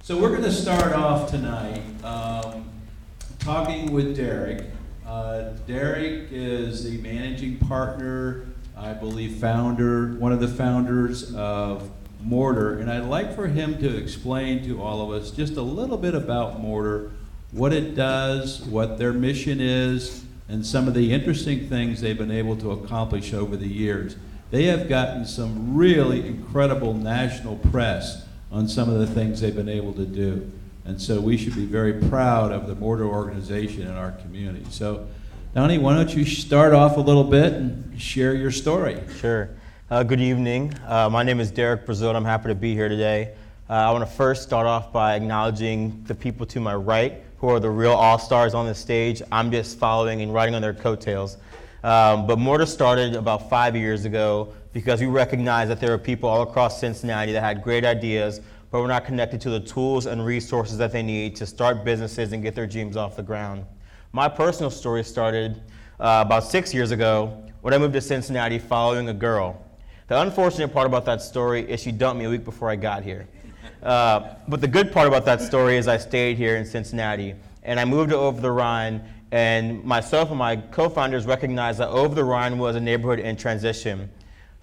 So we're going to start off tonight talking with Derek. Derek is the managing partner, I believe one of the founders of Mortar, and I'd like for him to explain to all of us just a little bit about Mortar, what it does, what their mission is, and some of the interesting things they've been able to accomplish over the years. They have gotten some really incredible national press on some of the things they've been able to do. And so we should be very proud of the Mortar organization in our community. So, Donnie, why don't you start off a little bit and share your story? Sure. Good evening. My name is Derek Brazil. I'm happy to be here today. I want to first start off by acknowledging the people to my right who are the real all-stars on the stage. I'm just following and riding on their coattails. But Mortar started about 5 years ago because we recognized that there were people all across Cincinnati that had great ideas, but were not connected to the tools and resources that they need to start businesses and get their dreams off the ground. My personal story started about 6 years ago when I moved to Cincinnati following a girl. The unfortunate part about that story is she dumped me a week before I got here. But the good part about that story is I stayed here in Cincinnati, and I moved to Over the Rhine, and myself and my co-founders recognized that Over the Rhine was a neighborhood in transition.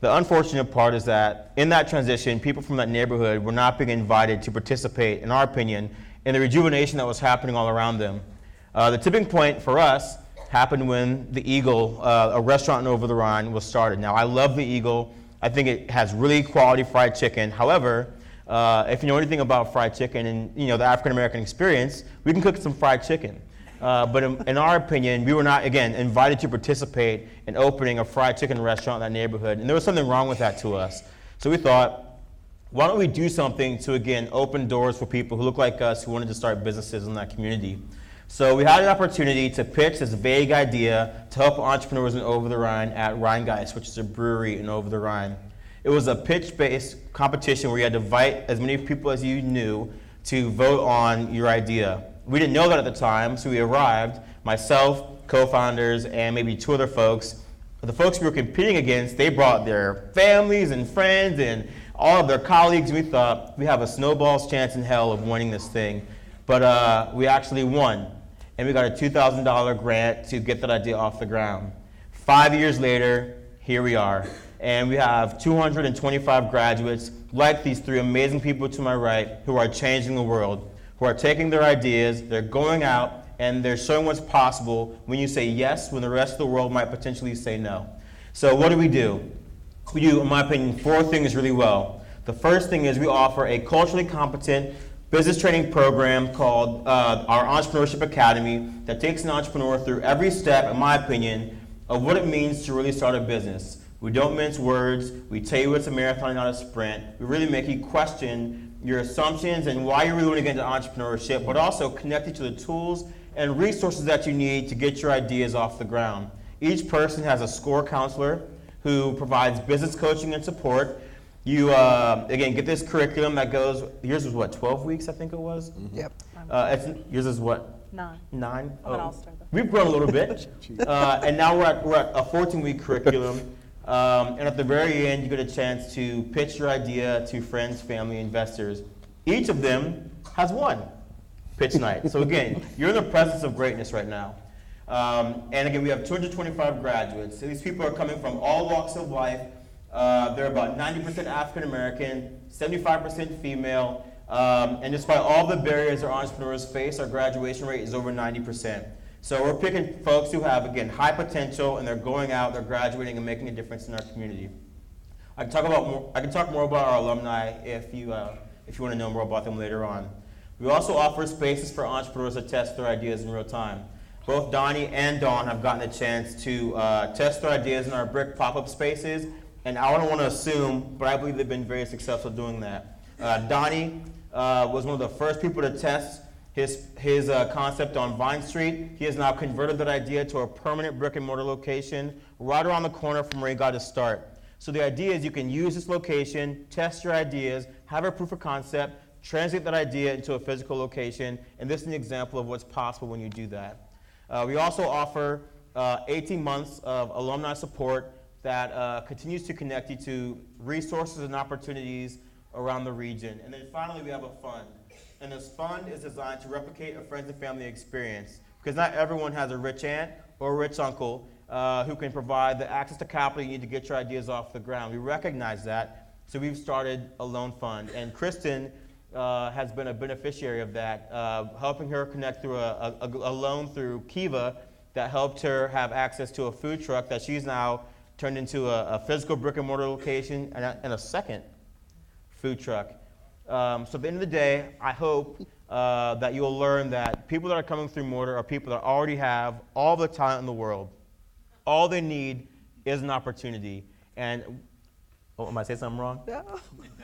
The unfortunate part is that in that transition, people from that neighborhood were not being invited to participate, in our opinion, in the rejuvenation that was happening all around them. The tipping point for us happened when the Eagle, a restaurant in Over the Rhine, was started. Now, I love the Eagle. I think it has really quality fried chicken. However, if you know anything about fried chicken and the African American experience, we can cook some fried chicken. But in our opinion, we were not, again, invited to participate in opening a fried chicken restaurant in that neighborhood, and there was something wrong with that to us. So we thought, why don't we do something to, again, open doors for people who look like us who wanted to start businesses in that community. So we had an opportunity to pitch this vague idea to help entrepreneurs in Over the Rhine at Rheingeist, which is a brewery in Over the Rhine. It was a pitch-based competition where you had to invite as many people as you knew to vote on your idea. We didn't know that at the time, so we arrived, myself, co-founders, and maybe two other folks. The folks we were competing against, they brought their families and friends and all of their colleagues. We thought we have a snowball's chance in hell of winning this thing. But we actually won, and we got a $2,000 grant to get that idea off the ground. 5 years later, here we are. And we have 225 graduates like these three amazing people to my right who are changing the world, who are taking their ideas, they're going out, and they're showing what's possible when you say yes, when the rest of the world might potentially say no. So what do? We do, in my opinion, 4 things really well. The first thing is we offer a culturally competent business training program called our Entrepreneurship Academy that takes an entrepreneur through every step, in my opinion, of what it means to really start a business. We don't mince words. We tell you it's a marathon, not a sprint. We really make you question your assumptions and why you really want to get into entrepreneurship, but also connect you to the tools and resources that you need to get your ideas off the ground. Each person has a SCORE counselor who provides business coaching and support. You, again, get this curriculum that goes, yours was what, 12 weeks, I think it was? Mm-hmm. Yep. Yours is what? 9. 9? I'm an all-star though. We've grown a little bit. And now we're at a 14-week curriculum. And at the very end, you get a chance to pitch your idea to friends, family, investors. Each of them has one pitch night. So again, you're in the presence of greatness right now. And again, we have 225 graduates. So these people are coming from all walks of life. They're about 90% African American, 75% female. And despite all the barriers our entrepreneurs face, our graduation rate is over 90%. So we're picking folks who have, again, high potential, and they're going out, they're graduating, and making a difference in our community. I can talk more about our alumni if you want to know more about them later on. We also offer spaces for entrepreneurs to test their ideas in real time. Both Donnie and Dawn have gotten a chance to test their ideas in our brick pop-up spaces, and I don't want to assume, but I believe they've been very successful doing that. Donnie was one of the first people to test his concept on Vine Street. He has now converted that idea to a permanent brick and mortar location right around the corner from where he got his start. So the idea is you can use this location, test your ideas, have a proof of concept, translate that idea into a physical location, and this is an example of what's possible when you do that. We also offer 18 months of alumni support that continues to connect you to resources and opportunities around the region. And then finally, we have a fund. And this fund is designed to replicate a friends and family experience because not everyone has a rich aunt or a rich uncle who can provide the access to capital you need to get your ideas off the ground. We recognize that, so we've started a loan fund. And Kristen has been a beneficiary of that, helping her connect through a loan through Kiva that helped her have access to a food truck that she's now turned into a physical brick and mortar location and a second food truck. So at the end of the day, I hope that you'll learn that people that are coming through Mortar are people that already have all the talent in the world. All they need is an opportunity. And, am I saying something wrong? No.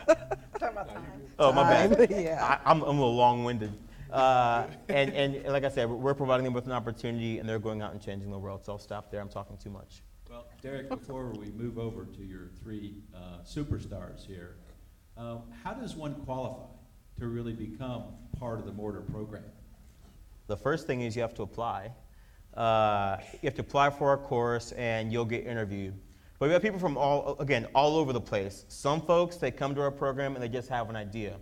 Talking about time. Oh, my bad. Yeah. I'm a little long-winded. And like I said, we're providing them with an opportunity, and they're going out and changing the world. So I'll stop there. I'm talking too much. Well, Derek, before we move over to your three superstars here, how does one qualify to really become part of the Mortar program? The first thing is you have to apply. You have to apply for our course, and you'll get interviewed. But we have people from all over the place. Some folks, they come to our program and they just have an idea.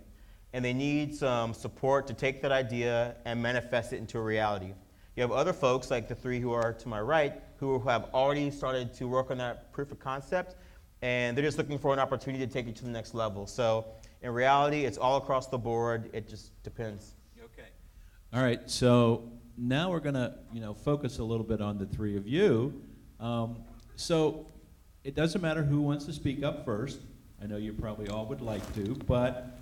And they need some support to take that idea and manifest it into a reality. You have other folks, like the three who are to my right, who have already started to work on that proof of concept, and they're just looking for an opportunity to take it to the next level. So in reality, it's all across the board. It just depends. Okay. All right, so now we're going to focus a little bit on the three of you. So it doesn't matter who wants to speak up first. I know you probably all would like to, but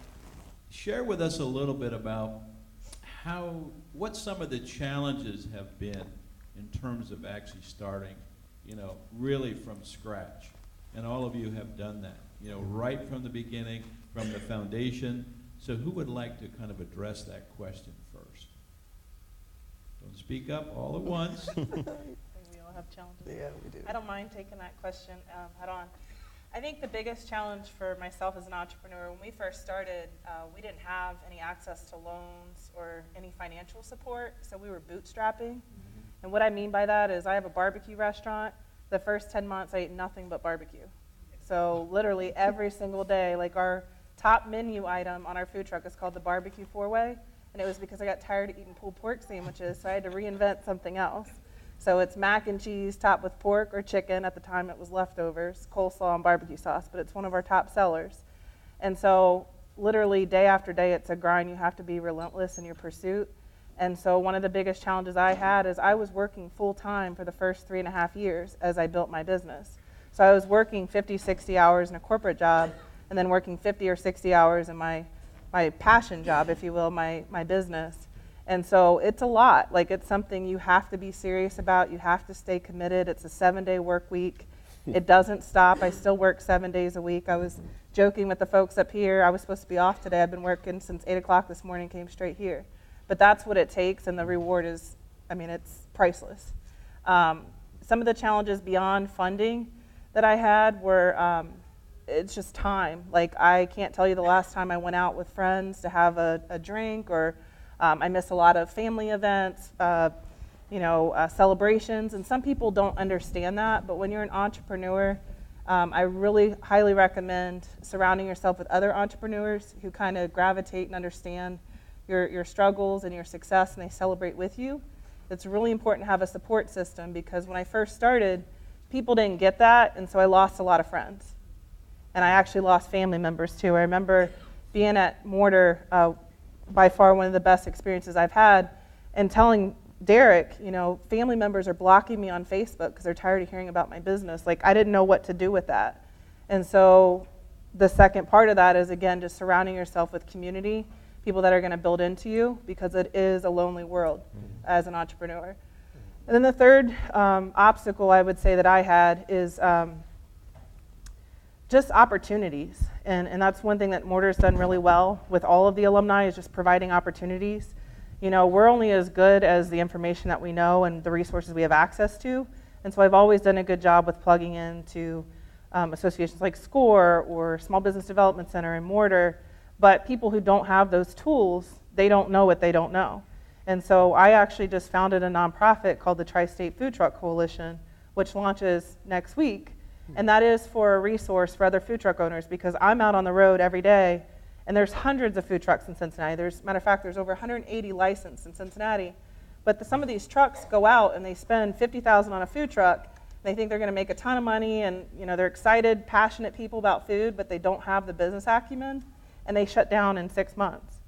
share with us a little bit about what some of the challenges have been in terms of actually starting, really from scratch. And all of you have done that, right from the beginning, from the foundation. So who would like to kind of address that question first? Don't speak up all at once. I think we all have challenges. Yeah, we do. I don't mind taking that question head on. I think the biggest challenge for myself as an entrepreneur, when we first started, we didn't have any access to loans or any financial support, so we were bootstrapping. And what I mean by that is I have a barbecue restaurant. The first 10 months, I ate nothing but barbecue. So literally every single day, like our top menu item on our food truck is called the barbecue four-way, and it was because I got tired of eating pulled pork sandwiches, so I had to reinvent something else. So it's mac and cheese topped with pork or chicken. At the time it was leftovers, coleslaw and barbecue sauce, but it's one of our top sellers. And so literally day after day it's a grind. You have to be relentless in your pursuit. And so one of the biggest challenges I had is I was working full time for the first 3.5 years as I built my business. So I was working 50, 60 hours in a corporate job and then working 50 or 60 hours in my passion job, if you will, my business. And so it's a lot. Like, it's something you have to be serious about. You have to stay committed. It's a 7-day work week. It doesn't stop. I still work 7 days a week. I was joking with the folks up here. I was supposed to be off today. I've been working since 8 o'clock this morning, came straight here. But that's what it takes, and the reward is, it's priceless. Some of the challenges beyond funding that I had were, it's just time. Like, I can't tell you the last time I went out with friends to have a drink, or I miss a lot of family events, celebrations, and some people don't understand that, but when you're an entrepreneur, I really highly recommend surrounding yourself with other entrepreneurs who kind of gravitate and understand your struggles and your success, and they celebrate with you. It's really important to have a support system, because when I first started, people didn't get that, and so I lost a lot of friends. And I actually lost family members too. I remember being at Mortar, by far one of the best experiences I've had, and telling Derek, family members are blocking me on Facebook because they're tired of hearing about my business. Like, I didn't know what to do with that. And so the second part of that is, again, just surrounding yourself with community, people that are going to build into you, because it is a lonely world as an entrepreneur. And then the third obstacle I would say that I had is just opportunities. And that's one thing that Mortar's done really well with all of the alumni, is just providing opportunities. We're only as good as the information that we know and the resources we have access to. And so I've always done a good job with plugging into associations like SCORE or Small Business Development Center and Mortar. But people who don't have those tools, they don't know what they don't know. And so I actually just founded a nonprofit called the Tri-State Food Truck Coalition, which launches next week. And that is for a resource for other food truck owners, because I'm out on the road every day And there's hundreds of food trucks in Cincinnati. Matter of fact, there's over 180 licensed in Cincinnati. But some of these trucks go out and they spend $50,000 on a food truck. They think they're going to make a ton of money, and they're excited, passionate people about food, but they don't have the business acumen, and they shut down in 6 months.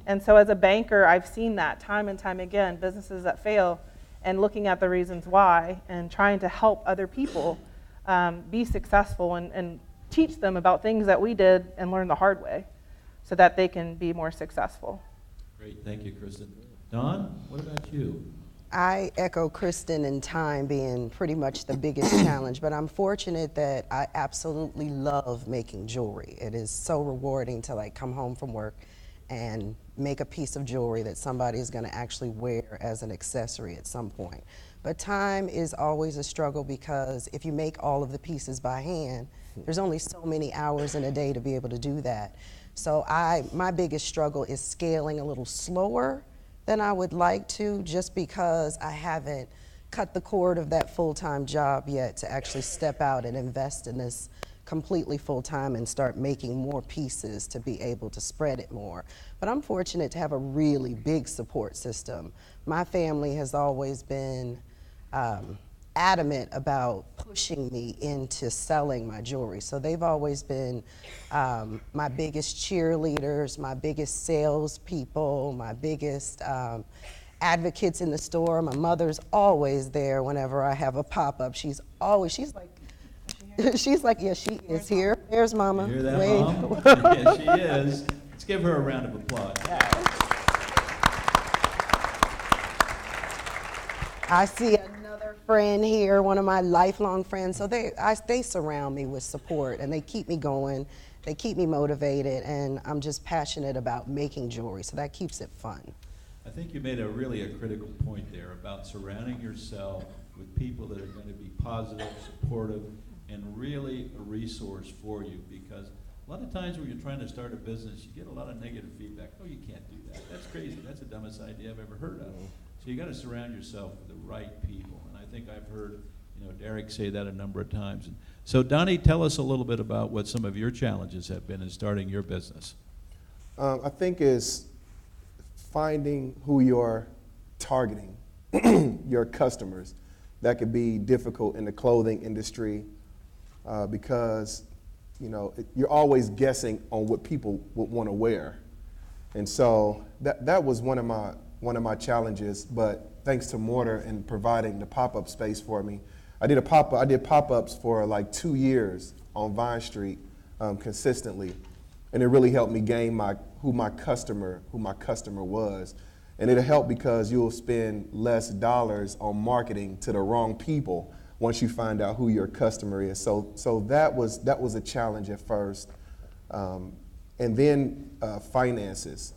And so as a banker, I've seen that time and time again, businesses that fail, and looking at the reasons why and trying to help other people be successful and teach them about things that we did and learn the hard way so that they can be more successful. Great, thank you, Kristen. Don, what about you? I echo Kristen in time being pretty much the biggest challenge, but I'm fortunate that I absolutely love making jewelry. It is so rewarding to like come home from work and make a piece of jewelry that somebody is going to actually wear as an accessory at some point. But time is always a struggle because if you make all of the pieces by hand, there's only so many hours in a day to be able to do that. So my biggest struggle is scaling a little slower than I would like to, just because I haven't cut the cord of that full-time job yet to actually step out and invest in this completely full-time and start making more pieces to be able to spread it more. But I'm fortunate to have a really big support system. My family has always been adamant about pushing me into selling my jewelry. So they've always been my biggest cheerleaders, my biggest salespeople, my biggest advocates in the store. My mother's always there whenever I have a pop-up. She's like, yeah, she is here. There's Mama. You hear that, Wave. Mom? Yes, she is. Let's give her a round of applause. I see another friend here, one of my lifelong friends. So they surround me with support, and they keep me going. They keep me motivated, and I'm just passionate about making jewelry, so that keeps it fun. I think you made a critical point there about surrounding yourself with people that are going to be positive, supportive, and really a resource for you, because a lot of times when you're trying to start a business, you get a lot of negative feedback. Oh, you can't do that. That's crazy. That's the dumbest idea I've ever heard of. So you got to surround yourself with the right people. And I think I've heard, Derek say that a number of times. So Donnie, tell us a little bit about what some of your challenges have been in starting your business. I think is finding who you're targeting, your customers. That could be difficult in the clothing industry because, you're always guessing on what people would want to wear. And so that was one of my challenges, but thanks to Mortar and providing the pop-up space for me, I did pop-ups for like 2 years on Vine Street consistently, and it really helped me gain who my customer was. And it'll help because you'll spend less dollars on marketing to the wrong people once you find out who your customer is. So that was a challenge at first, and then finances.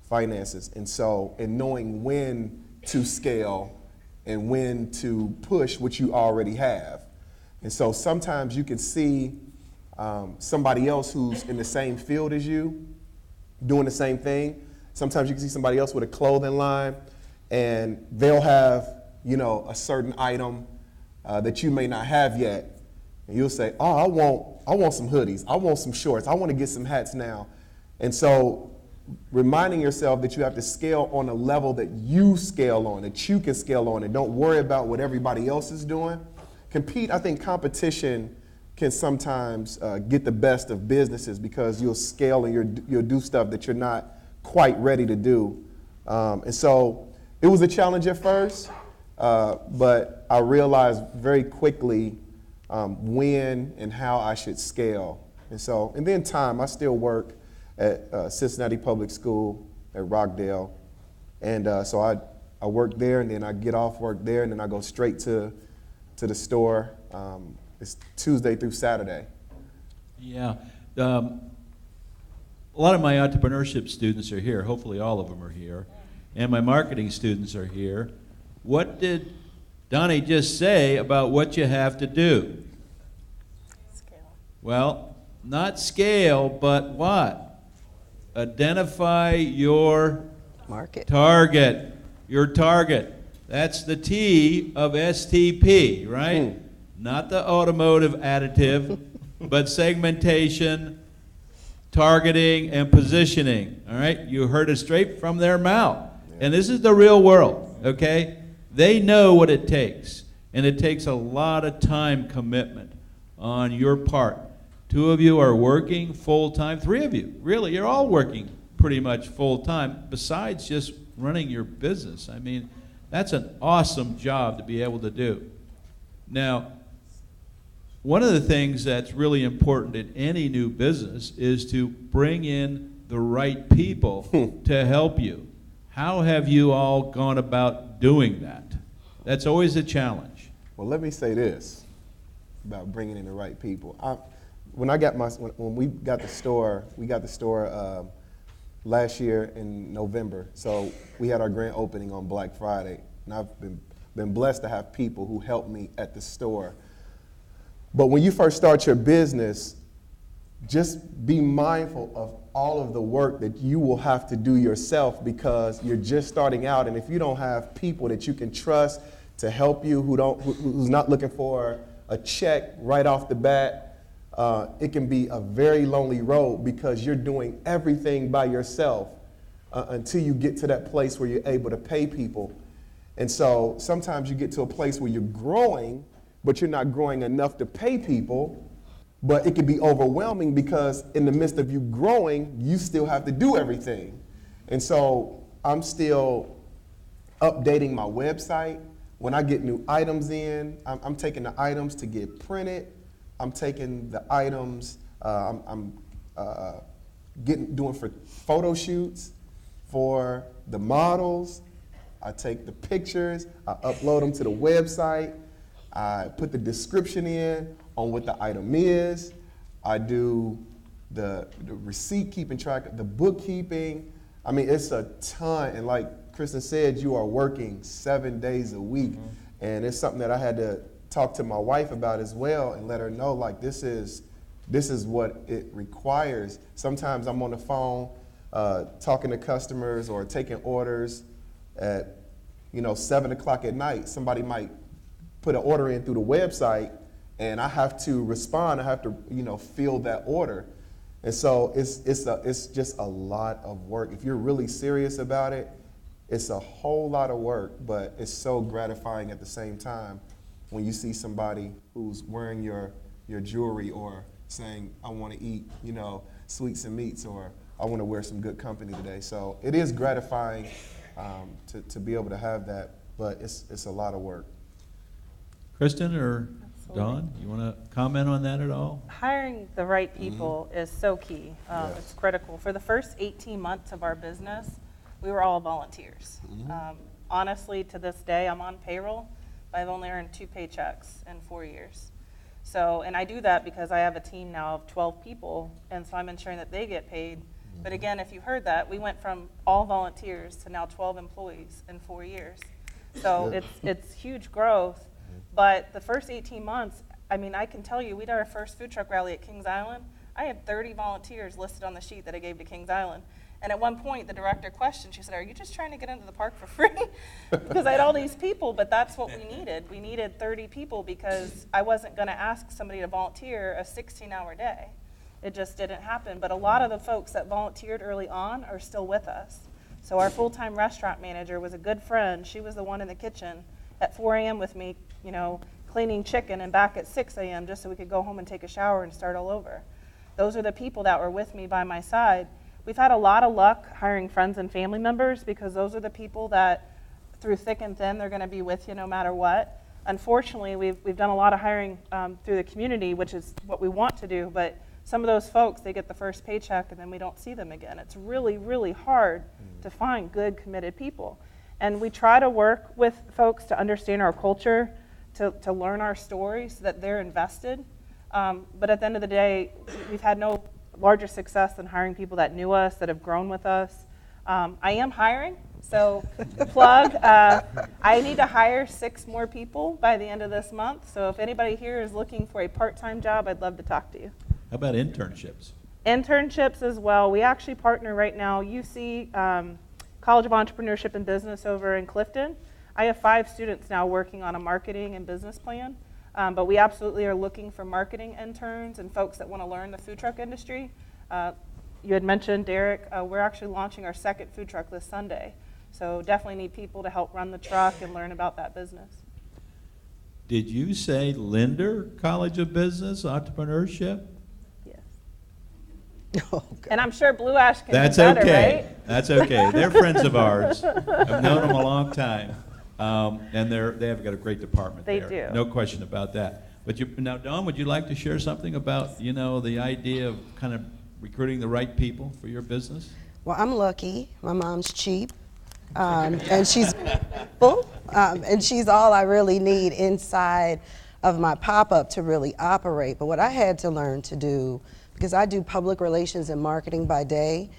And so, and knowing when to scale and when to push what you already have. And so sometimes you can see somebody else who's in the same field as you doing the same thing. Sometimes you can see somebody else with a clothing line and they'll have, a certain item that you may not have yet. And you'll say, oh, I want some hoodies. I want some shorts. I want to get some hats now. And so reminding yourself that you have to scale on a level that you scale on, that you can scale on, and don't worry about what everybody else is doing. I think competition can sometimes get the best of businesses because you'll scale and you'll do stuff that you're not quite ready to do. And so it was a challenge at first, but I realized very quickly when and how I should scale. And then I still work at Cincinnati Public School at Rockdale. And so I work there, and then I get off work there, and then I go straight to the store. It's Tuesday through Saturday. Yeah. A lot of my entrepreneurship students are here. Hopefully all of them are here. And my marketing students are here. What did Donnie just say about what you have to do? Scale. Well, not scale, but what? Identify your Market. target. Your target. That's the T of STP, right? Not the automotive additive, but segmentation, targeting, and positioning. All right? You heard it straight from their mouth. And this is the real world, okay? They know what it takes. And it takes a lot of time commitment on your part. 2 of you are working full-time. 3 of you, really, you're all working pretty much full-time, besides just running your business. I mean, that's an awesome job to be able to do. Now, one of the things that's really important in any new business is to bring in the right people to help you. How have you all gone about doing that? That's always a challenge. Well, let me say this about bringing in the right people. When we got the store, last year in November. So we had our grand opening on Black Friday, and I've been blessed to have people who help me at the store. But when you first start your business, just be mindful of all of the work that you will have to do yourself, because you're just starting out, and if you don't have people that you can trust to help you, who's not looking for a check right off the bat, it can be a very lonely road, because you're doing everything by yourself until you get to that place where you're able to pay people. And so sometimes you get to a place where you're growing, but you're not growing enough to pay people. But it can be overwhelming, because in the midst of you growing, you still have to do everything. And so I'm still updating my website. When I get new items in, I'm taking the items to get printed. I'm taking the items, doing for photo shoots for the models. I take the pictures, I upload them to the website. I put the description in on what the item is. I do the receipt keeping track, the bookkeeping. I mean, it's a ton. And like Kristen said, you are working 7 days a week. Mm-hmm. And it's something that I had to talk to my wife about as well, and let her know, like, this is what it requires. Sometimes I'm on the phone talking to customers or taking orders at 7 o'clock at night. Somebody might put an order in through the website, and I have to respond. I have to fill that order. And so it's just a lot of work. If you're really serious about it, it's a whole lot of work, but it's so gratifying at the same time when you see somebody who's wearing your jewelry, or saying, I want to eat, sweets and meats, or I want to wear some good company today. So it is gratifying to be able to have that, but it's a lot of work. Kristen or Absolutely. Dawn, you want to comment on that at all? Hiring the right people is so key. Yes. It's critical. For the first 18 months of our business, we were all volunteers. Honestly, to this day, I'm on payroll, but I've only earned 2 paychecks in 4 years. So, and I do that because I have a team now of 12 people, and so I'm ensuring that they get paid. But again, if you heard that, we went from all volunteers to now 12 employees in 4 years. So it's huge growth. But the first 18 months, I mean, I can tell you, we did our first food truck rally at Kings Island. I had 30 volunteers listed on the sheet that I gave to Kings Island. And at one point, the director questioned, she said, are you just trying to get into the park for free? Because I had all these people, but that's what we needed. We needed 30 people because I wasn't going to ask somebody to volunteer a 16-hour day. It just didn't happen. But a lot of the folks that volunteered early on are still with us. So our full-time restaurant manager was a good friend. She was the one in the kitchen at 4 a.m. with me, cleaning chicken, and back at 6 a.m. just so we could go home and take a shower and start all over. Those are the people that were with me by my side. We've had a lot of luck hiring friends and family members, because those are the people that, through thick and thin, they're going to be with you no matter what. Unfortunately, we've done a lot of hiring through the community, which is what we want to do, but some of those folks, they get the first paycheck and then we don't see them again. It's really, really hard to find good, committed people. And we try to work with folks to understand our culture, to learn our story so that they're invested. But at the end of the day, we've had no larger success than hiring people that knew us, that have grown with us. I am hiring, so plug. I need to hire 6 more people by the end of this month. So if anybody here is looking for a part-time job, I'd love to talk to you. How about internships? Internships as well. We actually partner right now. UC College of Entrepreneurship and Business over in Clifton. I have 5 students now working on a marketing and business plan. But we absolutely are looking for marketing interns and folks that want to learn the food truck industry. you had mentioned, Derek, we're actually launching our second food truck this Sunday. So definitely need people to help run the truck and learn about that business. Did you say Linder College of Business, Entrepreneurship? Yes. Oh, God. And I'm sure Blue Ash can That's do better, okay. right? That's okay. They're friends of ours. I've known them a long time. And they have got a great department They there. do. No question about that. But now, Dawn, would you like to share something about, the idea of kind of recruiting the right people for your business? Well, I'm lucky. My mom's cheap, and she's full, and she's all I really need inside of my pop-up to really operate. But what I had to learn to do, because I do public relations and marketing by day,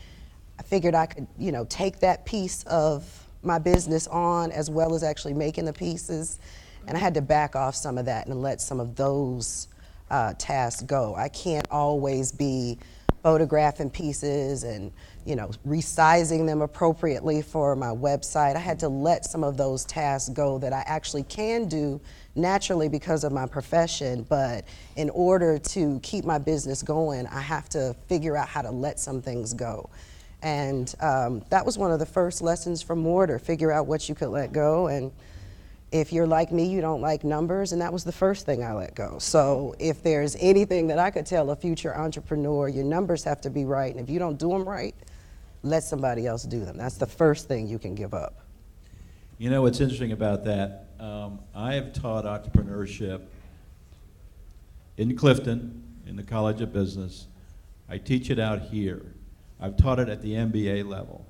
I figured I could, take that piece of my business on as well as actually making the pieces. And I had to back off some of that and let some of those tasks go. I can't always be photographing pieces and resizing them appropriately for my website. I had to let some of those tasks go that I actually can do naturally because of my profession, but in order to keep my business going, I have to figure out how to let some things go. And that was one of the first lessons from Mortar, figure out what you could let go. And if you're like me, you don't like numbers, and that was the first thing I let go. So if there's anything that I could tell a future entrepreneur, your numbers have to be right, and if you don't do them right, let somebody else do them. That's the first thing you can give up. What's interesting about that, I have taught entrepreneurship in Clifton, in the College of Business. I teach it out here. I've taught it at the MBA level.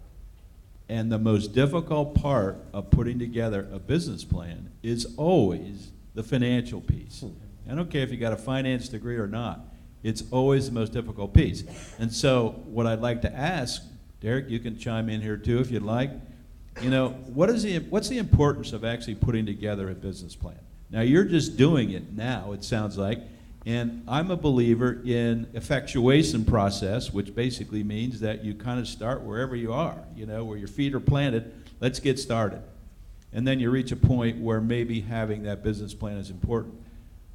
And the most difficult part of putting together a business plan is always the financial piece. I don't care if you got a finance degree or not. It's always the most difficult piece. And so what I'd like to ask, Derek, you can chime in here too if you'd like. What's the importance of actually putting together a business plan? Now, you're just doing it now, it sounds like. And I'm a believer in effectuation process, which basically means that you kind of start wherever you are, where your feet are planted. Let's get started. And then you reach a point where maybe having that business plan is important.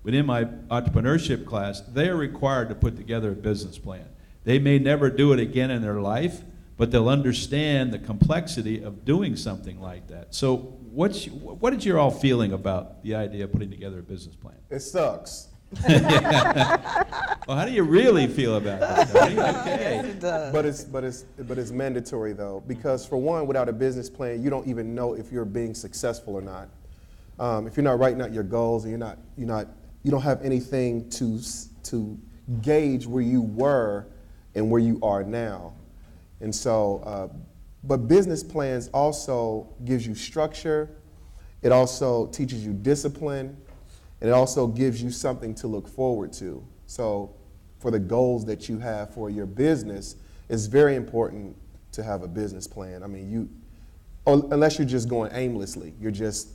But in my entrepreneurship class, they are required to put together a business plan. They may never do it again in their life, but they'll understand the complexity of doing something like that. So what is your all feeling about the idea of putting together a business plan? It sucks. Well, how do you really feel about that? Are you okay? It does. But it's mandatory though, because for one, without a business plan, you don't even know if you're being successful or not. If you're not writing out your goals and you don't have anything to gauge where you were and where you are now. And so, but business plans also gives you structure. It also teaches you discipline. And it also gives you something to look forward to. So for the goals that you have for your business, it's very important to have a business plan. I mean, unless you're just going aimlessly, you're just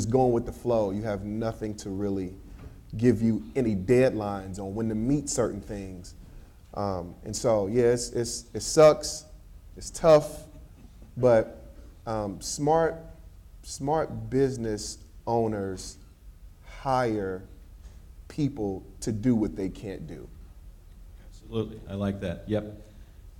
going with the flow. You have nothing to really give you any deadlines on when to meet certain things. And so, yeah, it sucks, it's tough, but smart business owners hire people to do what they can't do. Absolutely, I like that. Yep.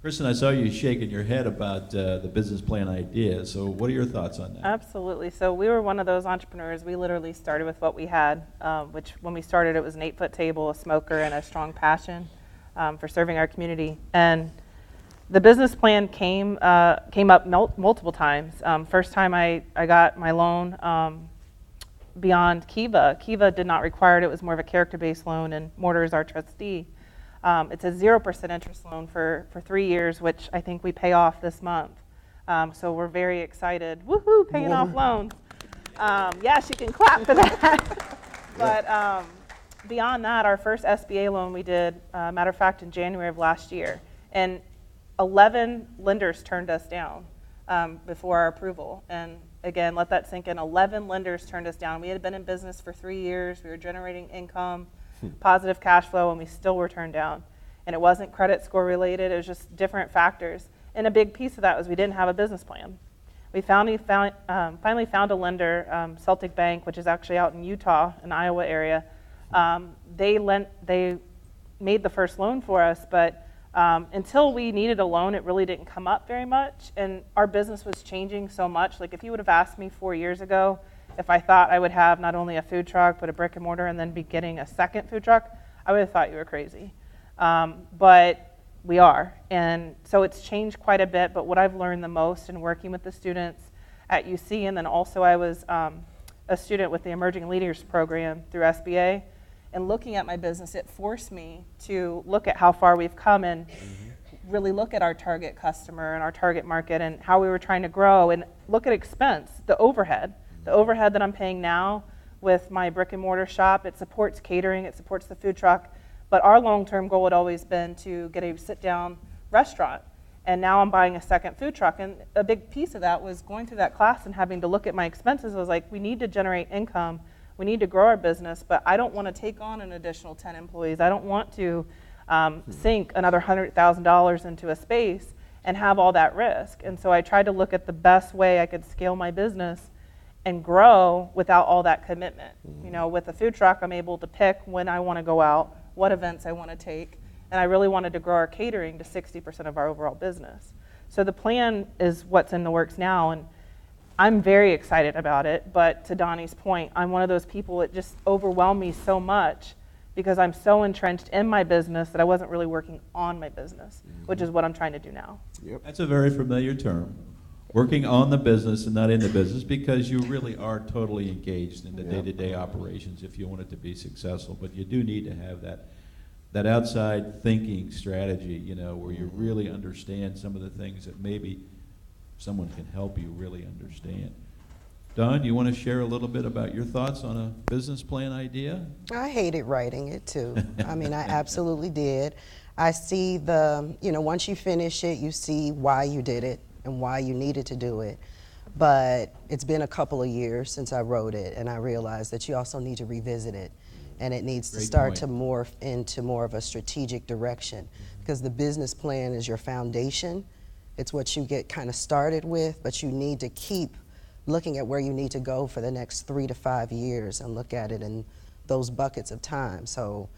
Kristen, I saw you shaking your head about the business plan idea. So what are your thoughts on that? Absolutely. So we were one of those entrepreneurs. We literally started with what we had, which when we started, it was an 8-foot table, a smoker, and a strong passion for serving our community. And the business plan came up multiple times. First time I got my loan beyond Kiva. Kiva did not require it. It was more of a character-based loan, and Mortar is our trustee. It's a 0% interest loan for 3 years, which I think we pay off this month. So we're very excited. Woohoo, paying off loans. Yeah, she can clap for that. But beyond that, our first SBA loan we did, matter of fact, in January of last year. And 11 lenders turned us down before our approval. And again, let that sink in. 11 lenders turned us down. We had been in business for 3 years. We were generating income, positive cash flow, and we still were turned down. And it wasn't credit score related. It was just different factors. And a big piece of that was we didn't have a business plan. We finally found a lender, Celtic Bank, which is actually out in Utah, in Iowa area. They made the first loan for us, but Until we needed a loan, it really didn't come up very much, and our business was changing so much. Like if you would have asked me 4 years ago if I thought I would have not only a food truck, but a brick and mortar and then be getting a second food truck, I would have thought you were crazy. But we are, and so it's changed quite a bit, but what I've learned the most in working with the students at UC, and then also I was a student with the Emerging Leaders Program through SBA, and looking at my business, it forced me to look at how far we've come and really look at our target customer and our target market and how we were trying to grow, and look at expense, the overhead that I'm paying now with my brick and mortar shop. It supports catering, it supports the food truck, but our long-term goal had always been to get a sit-down restaurant. And now I'm buying a second food truck, and a big piece of that was going through that class and having to look at my expenses. I was like, we need to generate income, we need to grow our business, but I don't want to take on an additional 10 employees. I don't want to sink another $100,000 into a space and have all that risk. And so I tried to look at the best way I could scale my business and grow without all that commitment. You know, with a food truck, I'm able to pick when I want to go out, what events I want to take, and I really wanted to grow our catering to 60% of our overall business. So the plan is what's in the works now, and I'm very excited about it, but to Donnie's point, I'm one of those people, it just overwhelmed me so much because I'm so entrenched in my business that I wasn't really working on my business, which is what I'm trying to do now. Yep. That's a very familiar term. Working on the business and not in the business, because you really are totally engaged in the day-to-day operations if you want it to be successful. But you do need to have that outside thinking strategy, you know, where you really understand some of the things that maybe someone can help you really understand. Don, you want to share a little bit about your thoughts on a business plan idea? I hated writing it too. I mean, I absolutely did. I see once you finish it, you see why you did it and why you needed to do it. But it's been a couple of years since I wrote it, and I realized that you also need to revisit it. And it needs to start to morph into more of a strategic direction, because the business plan is your foundation. It's what you get kind of started with, but you need to keep looking at where you need to go for the next 3 to 5 years and look at it in those buckets of time. So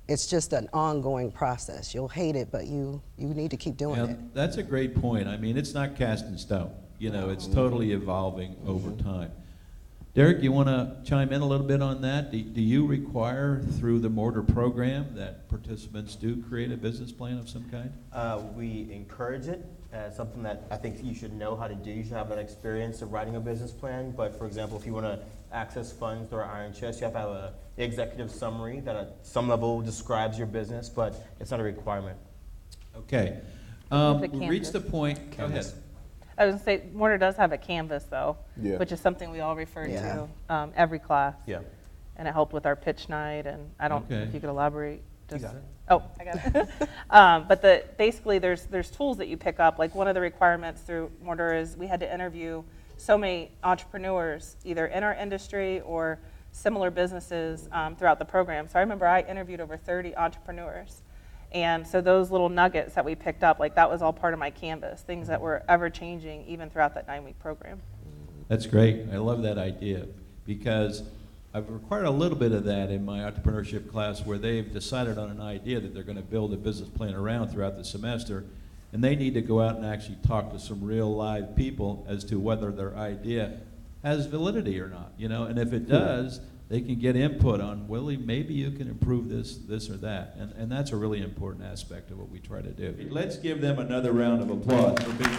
it's just an ongoing process. You'll hate it, but you need to keep doing it. That's a great point. I mean, it's not cast in stone. You know, it's totally evolving over time. Derek, you want to chime in a little bit on that? Do you require through the Mortar program that participants do create a business plan of some kind? We encourage it as something that I think you should know how to do. You should have that experience of writing a business plan. But for example, if you want to access funds through our Iron Chest, you have to have an executive summary that at some level describes your business, but it's not a requirement. Okay. We reached the point. Go ahead. I was going to say, Mortar does have a canvas, though, Yeah. which is something we all refer to every class. Yeah. And it helped with our pitch night, and I don't know Okay. if you could elaborate. You got it. Oh, I got it. But basically, there's tools that you pick up. Like one of the requirements through Mortar is we had to interview so many entrepreneurs, either in our industry or similar businesses throughout the program. So I remember I interviewed over 30 entrepreneurs. And so those little nuggets that we picked up, like that was all part of my canvas, things that were ever changing even throughout that 9-week program. That's great. I love that idea, because I've required a little bit of that in my entrepreneurship class, where they've decided on an idea that they're going to build a business plan around throughout the semester, and they need to go out and actually talk to some real live people as to whether their idea has validity or not, you know, and if it does, they can get input on, Willie, maybe you can improve this or that, and that's a really important aspect of what we try to do. Let's give them another round of applause for being